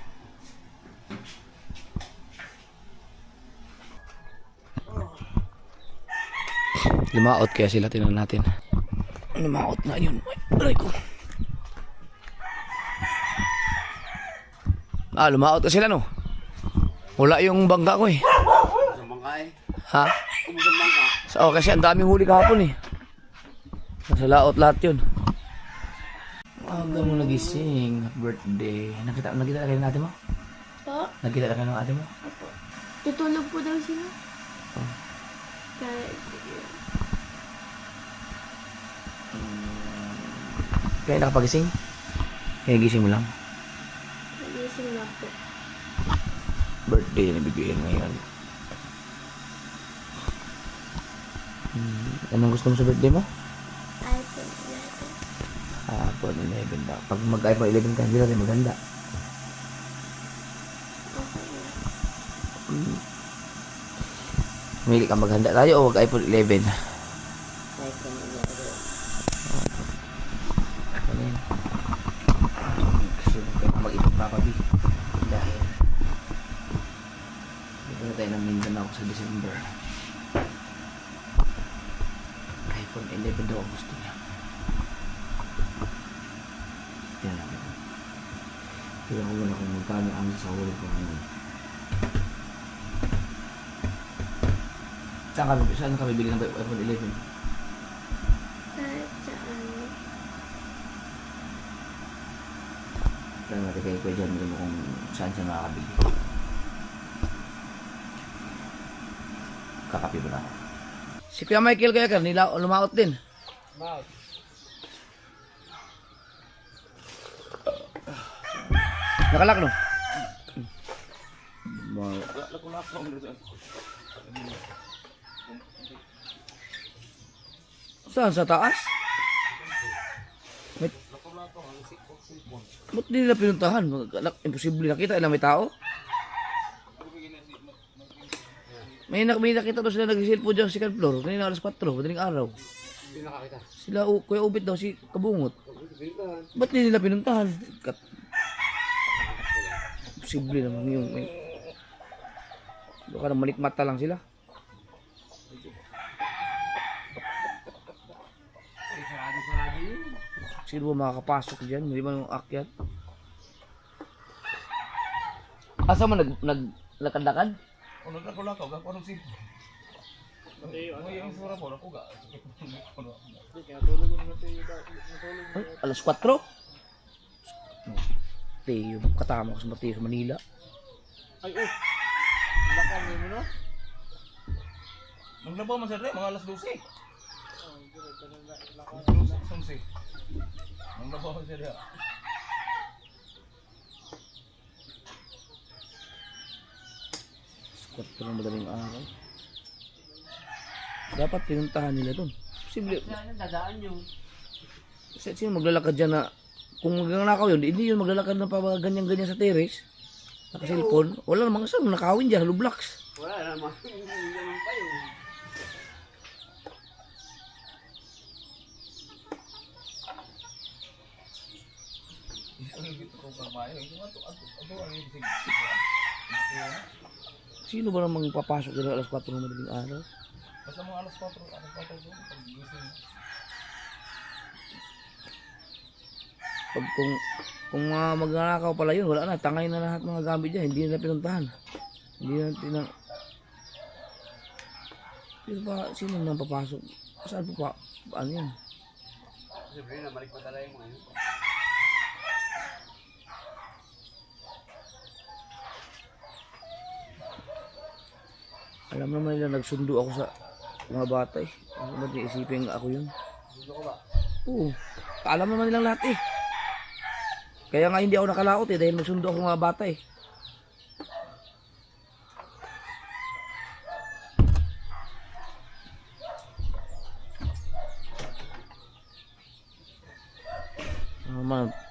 Lumaot kaya sila, tingnan natin. Lumaot na yun. Aray ko. Lumaot na sila, no? Wala yung bangka ko eh. Sa bangka eh. Ha? Kumusang bangka. Oh, kasi ang daming huli kahapon eh. Nasa laot lahat yun. Aga mo nagising. Birthday. Nakita na kayo ng ate mo? Po? Nakita na kayo ng ate mo? Tutulog po daw sila. Kaya, Kaya nakapagising? Kaya gising mo lang. nagising na po. Birthday na bibigyan ngayon. Anong gusto mo sa birthday mo? iPhone 11. iPhone 11 daw. Pag mag-iPhone 11 ka, hindi natin maganda. Mili ka maghanda tayo o mag-iPhone 11? Ano yun? Gusto mo kayo mag-ipag papabi. Dahil dito na tayo ng Mindanao sa December. iPhone 11 daw ang gusto niya. Yan lang. Tignan ko muna kung magkano ang sasawalin ko ngayon. Saan ka bibili ng iPhone 11? Kahit saan. Kaya natin kay Kuya John mo kung saan siya makakabili. Kakapi ba na ako? Si Kuya Michael kaya nila lumaot din. Lumaot. Nakalak no? Saan? Sa taas? Ba't di nila pinuntahan? Imposible nakita, ilang may tao? May nakita daw sila nag-cellphone dyan sa second floor. Kanina alas 4, madaling araw. Hindi nakakita. Sila, Kuya Ubit daw, si Kabungot. Ba't hindi nila pinuntahan? Posible naman yung baka na malikmata lang sila. Sino ba makakapasok dyan? Hindi ba yung akyat? Asa mo naglakad-lakad? Ano na ko lang ka? Anong si? Yung sura po, ako ga. Ay, alas 4? Teo, katama ko sa Mateo sa Manila. Naglabaw man sir, mga alas 12. Naglabaw man sir. 4 ng madaling araw. Dapat pinuntahan nila doon. Posible. Dadaan yung Sino maglalakad dyan na kung magnanakaw yun, hindi yun maglalakad na pa ganyan-ganyan sa terrace. Naka-cellphone. Wala namang asal, nakawin dyan, lublaks. wala naman. Hindi naman pa yun. Sino ba namang papasok dito alas 4 ng madaling araw? Basta mga alas 4 doon, pag-gising. Pag kung magnanakaw pala yun, wala na, tangay na lahat mga gamit dyan, hindi nila pinuntahan. Hindi na Pero ba, sino nang papasok? Saan pa? Ano yan? Siyempre na, malik pa talaga yung mga yun. Alam naman nila nagsundo ako sa mga bata eh. Ano ba isipin ako yun? Gusto ko ba? Oo. Alam naman nilang lahat eh. Kaya nga hindi ako nakalaot eh dahil nagsundo ako mga bata eh.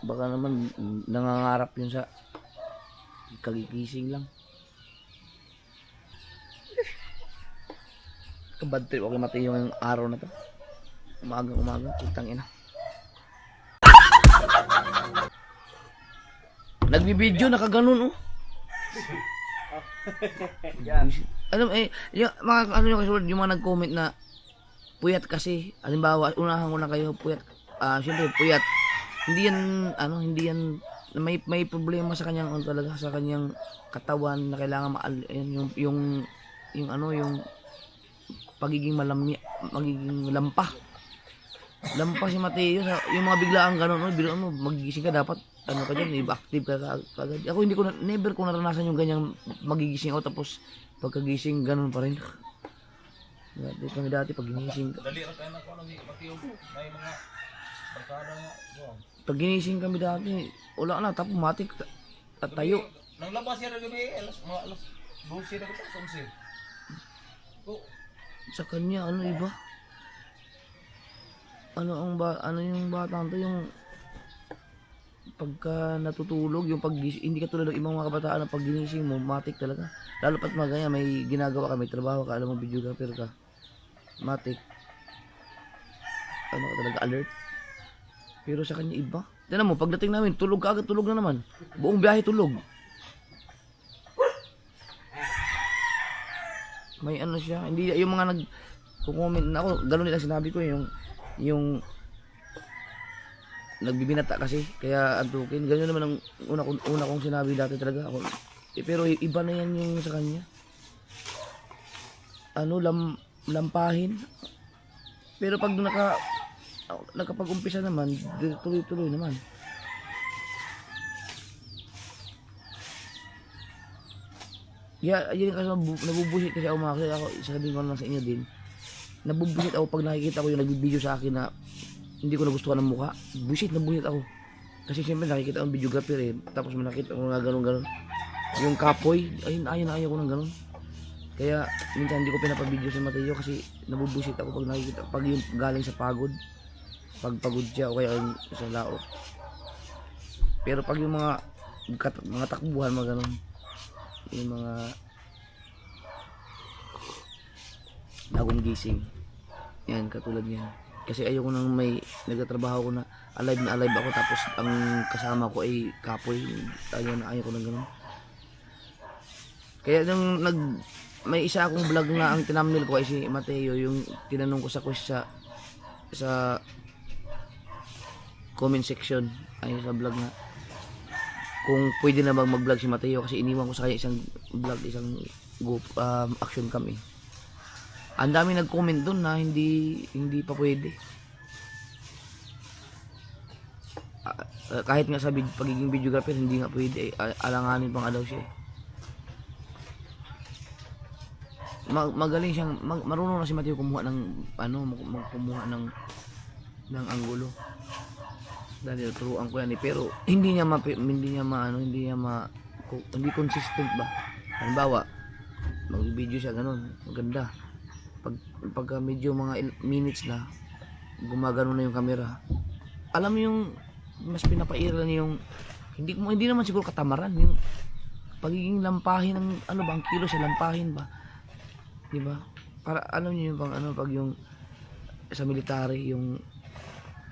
Baka naman nangangarap yun sa kagigising lang. Kabad trip ako mati yung araw na to. Umaga, putang ina. Nagbibideo, nakaganon oh. Alam yung mga ano yung kasulad, yung mga nag-comment na puyat kasi, halimbawa, unahan ko na kayo puyat. Siyempre puyat. Hindi yan may problema sa kanyang talaga sa kanyang katawan na kailangan yung pagiging magiging lampa si Mateo yung mga biglaang gano'n magigising ka dapat ka dyan active ka agad. Ako never ko naranasan yung ganyang magigising ako tapos pagkagising gano'n pa rin. Dati pag ginising Dali rin tayo na ko, Mateo. May mga barkada nga. pag ginising kami dati wala na tapos matik at tayo Nang labas siya na gabi, alas 12 na kita, 11. sa kanya iba ano yung batang to yung pagka natutulog yung paggising hindi ka tulad ng ibang mga kabataan na pag ginising mo matik talaga lalo pat magaya may ginagawa ka may trabaho ka alam mo videographer ka matik ka talaga alert pero sa kanya iba tignan mo pagdating namin tulog ka agad tulog na naman buong biyahe tulog may siya hindi yung mga nag-comment na ako gano'n din ang sinabi ko yung nagbibinata kasi kaya antukin gano'n naman ang una kong sinabi dati talaga ako pero iba na yan yung sa kanya lampahin pero pag nakapag-umpisa naman tuloy-tuloy naman. Yan kasi nabubusit kasi ako kasi ako sasabihin ko lang sa inyo din. Nabubusit ako pag nakikita ko yung nagbibideo sa akin na hindi ko nagustuhan ng mukha. Busit ako. Kasi siyempre nakikita ko ang videographer eh. Tapos nakita ko nga ganun. Yung kapoy, ayaw ko ng ganun. Kaya minsan hindi ko pinapabideo si Mateo kasi nabubusit ako pag nakikita pag yung galing sa pagod. Pag pagod siya o kaya yung sa laot. Pero pag yung mga takbuhan mga ganun yung mga bagong gising. Yan, katulad yan. Kasi ayoko nang may nagtatrabaho ko na alive ako tapos ang kasama ko ay kapoy. Ayaw ko ng ganun. Kaya nung may isa akong vlog na ang tinamnil ko ay si Mateo, yung tinanong ko sa comment section ay sa vlog na kung pwede na bang mag-vlog si Mateo kasi iniwan ko sa kanya isang vlog, isang action cam eh. Ang dami nag-comment doon na hindi pa pwede. Kahit nga sa pagiging videographer hindi nga pwede eh. Alanganin pang alaw siya eh. Magaling siyang marunong na si Mateo kumuha ng kumuha ng anggulo. Dahil turuan ko yan eh, pero hindi consistent ba. Halimbawa, mag-video siya ganun, maganda. Pagka medyo mga minutes na gumagano na yung camera. Alam mo yung mas pinapairal niya yung hindi naman siguro katamaran yung pagiging lampahin ng ang kilo sa lampahin ba. Di ba? Para alam niyo yung pag yung sa military yung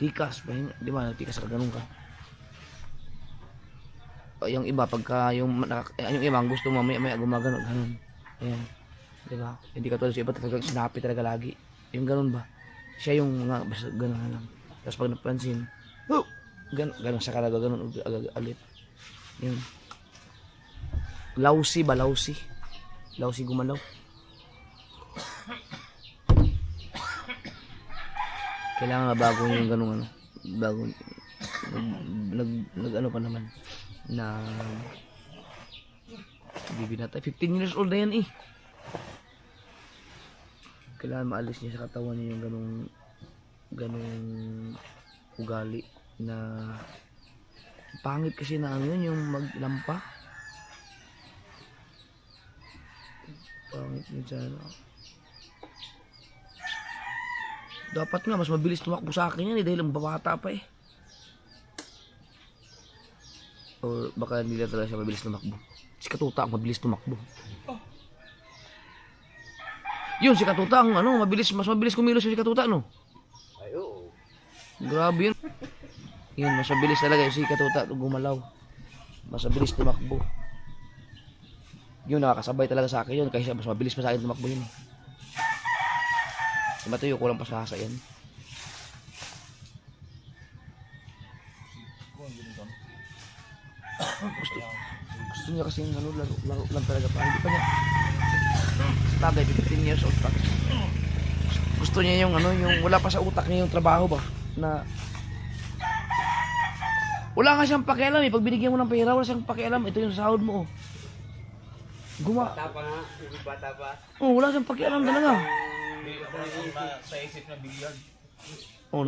tikas ba, di ba? Tikas ka ganun ka. Yung iba pagka yung iba gusto mo may gumagano ganun. Ayan. Di ba? Hindi katulad sa iba talagang snappy talaga lagi. Yung ganun ba? Siya yung mga basta ganun na lang. Tapos pag napansin, ganun sa kalaga ganun alit. Yun. Lousy ba? Lousy gumalaw. Kailangan bago yung ganung bago nag pa naman na bibinata 15 years old na yan eh. Kailangan maalis niya sa katawan niya yung ganung ugali na pangit kasi na yun yung maglampa. Pangit minsan. Dapat nga mas mabilis tumakbo sa akin yan eh dahil ang babata pa eh. O baka hindi na talaga siya mabilis tumakbo. Si Katuta ang mabilis tumakbo. Yun si Katuta ang mas mabilis kumilos si Katuta no. Ay, oo. Grabe yun. Yun mas mabilis talaga si Katuta gumalaw. Mas mabilis tumakbo. Yun nakakasabay talaga sa akin yun kasi mas mabilis pa sa akin tumakbo yun eh. Si Mateo kulang pa sa hasa yan. Gusto niya kasi yung laro lang talaga pa. Hindi pa niya sa tagay, 15 years old pa. Gusto niya yung yung wala pa sa utak niya yung trabaho ba na wala nga siyang pakialam eh. Pag binigyan mo ng pera, wala siyang pakialam. Ito yung sahod mo oh. Bata pa nga. Yung bata pa. Oh, wala siyang pakialam talaga. Hindi ako sa isip na bilyag. Oh,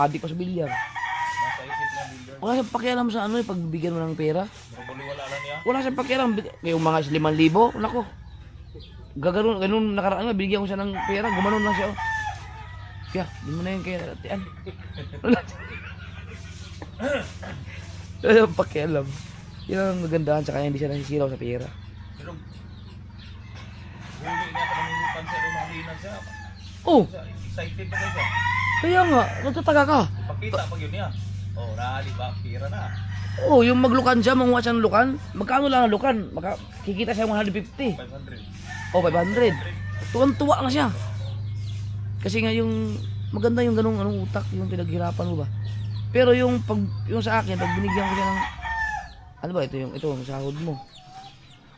adik pa sa bilyar. Nasa isip na bilyag. Wala siyang pakialam sa pagbibigyan mo ng pera. Pero wala lang niya. Wala siyang pakialam. Yung mga 5,000, nako. Ganun nakaraan nga, binigyan ko siya ng pera, gumanon lang siya. Oh. Kaya, di mo na yung kaya natian. Wala siyang pakialam. Yan ang magandahan sa kanya, hindi siya nasisiraw sa pera. Pero huli niya panungutan siya doon mahinan siya. Oh, Excited pa siya. kaya nga, nagtataga ka. Pakita pag yun niya. Oh, di ba? Pira na. Oh, yung maglukan siya, manguha siya ng lukan. Magkano lang ang lukan? Kikita siya 150. 500. O 500. Tuwan-tuwa na siya. Kasi nga yung maganda yung ganung utak, yung pinaghirapan mo ba. Pero yung sa akin, pag binigyan ko siya ng ito yung sahod mo.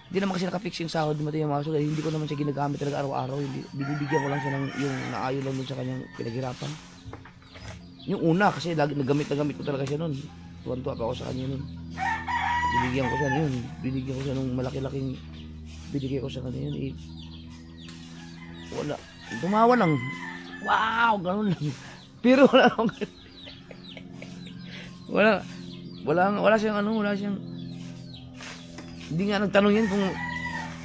Hindi naman kasi naka-fix yung sahod mo yung mga sugal. Hindi ko naman siya ginagamit talaga araw-araw. Binibigyan ko lang siya ng yung naayon lang dun sa kanyang pinaghirapan. Yung una kasi nagamit ko talaga siya noon. Tuwan-tuwa pa ako sa kanya noon. Binigyan ko siya yun. Binigyan ko siya ng malaki-laking binigay ko sa kanya yun. Wala. Tumawa lang. Wow! Ganun lang. Pero wala lang. wala siyang hindi nga nagtanong yan kung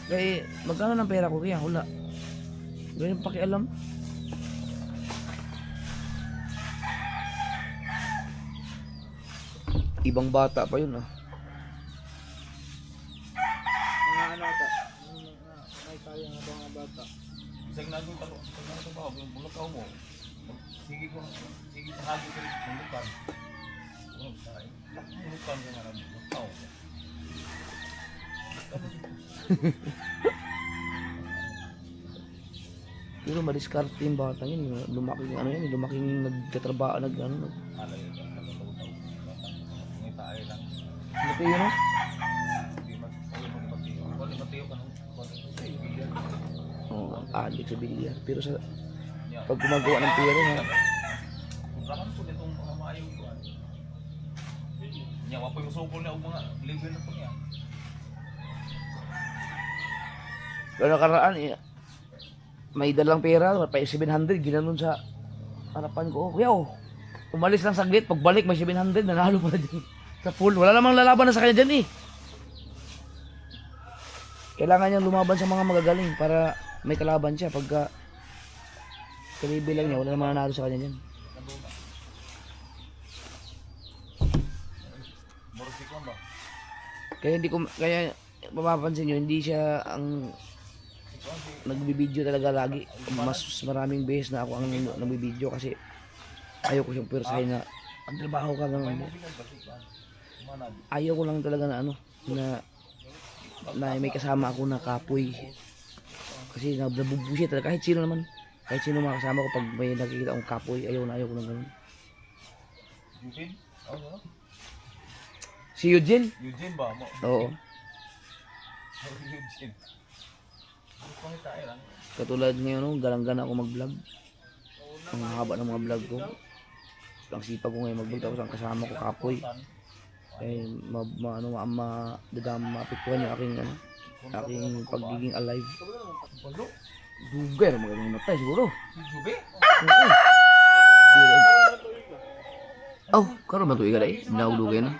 kay magkano ng pera ko kaya wala. Ganyan pakialam. Ibang bata pa yun ah. Mga ata. May kaya nga ba mga bata? Isang nagong talo, isang nagong talo, yung bulakaw mo. Sige ko, sige sa hagi ko rin, bulukan. Bulukan ka nga ng bulakaw. Pero madiskarte yung bata yun. Lumaking ano yan, lumaking nagtatrabaho, ano. Alay, nagkataw-taw. Ngayon tayo lang. Laki yun, no? Hindi mag-matiyo. Kung matiyo ka nung bilyan. Oo, adik sa bilyar. Pero sa Yan. pag gumagawa ng pera na, Kubrakan ko ditong mga maayong kuhan. Nya wapoy masukol na og mga level na po niya. pero nakaraan, may dalang pera, may 700, ginanon sa harapan ko. Kuya, umalis lang saglit, pagbalik may 700, nanalo pala dyan. Sa pool, wala namang lalaban na sa kanya dyan eh. Kailangan niyang lumaban sa mga magagaling para may kalaban siya. Pagka kalibi lang niya, wala namang nanalo sa kanya dyan. Morosik lang ba? Kaya mapapansin nyo, hindi siya ang nagbibideo talaga lagi. Mas maraming beses na ako ang nagbibideo kasi ayaw ko siyang pwersahin na ang trabaho ka ganun. Ayaw ko lang talaga na ano, na may kasama ako na kapoy. Kasi nabubusit talaga kahit sino naman. Kahit sino makasama ko pag may nakikita akong kapoy, ayaw ko lang ganun. Eugene? Ano? Si Eugene? Eugene ba? Oo. Eugene. Ano tayo lang? Katulad ngayon, no, galang-gana ako mag-vlog. Ang haba ng mga vlog ko. Ang sipag ko ngayon mag-vlog tapos ang kasama ko kapoy. Eh, maapektuhan yung aking pagiging alive. Dugay, magandang matay siguro. Si Jube? Oh, karon man tuiga dai. Dugay na.